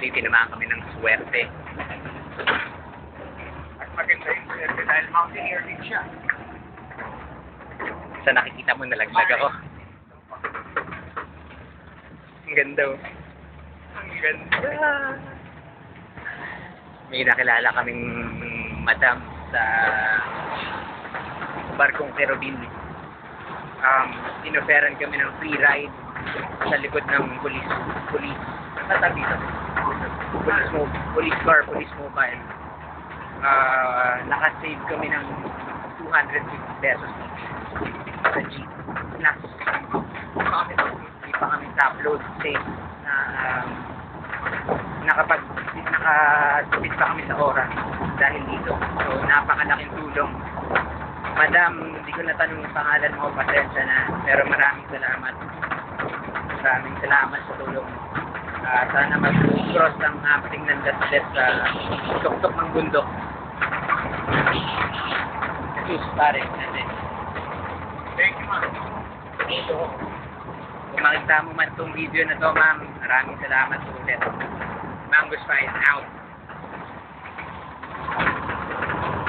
Actually, tinamaan kami ng swerte. At maganda yung swerte dahil mountaineer din siya. Sa nakikita mo, nalaglag ako. Ang ganda oh. Ang ganda. May nakilala kaming madam sa barkong Kerubin. Inoferan kami ng free ride sa likod ng police. Matabi ito. Police car, police mobile. Nakasave kami ng 250 pesos each sa jeep. Hindi pa kami sa upload safe na nakatipid pa kami sa oras dahil dito. So, napakalaking tulong. Madam, hindi ko natanong yung pangalan mo, pasensya na. Pero maraming salamat. Maraming salamat sa tulong. Sana mag-cross ang ating nandaslip sa tuktok ng bundok. Jesus, pare. Thank you, ma'am. Kung makita mo man itong video na to, ma'am, maraming salamat ulit. Mango Spice out.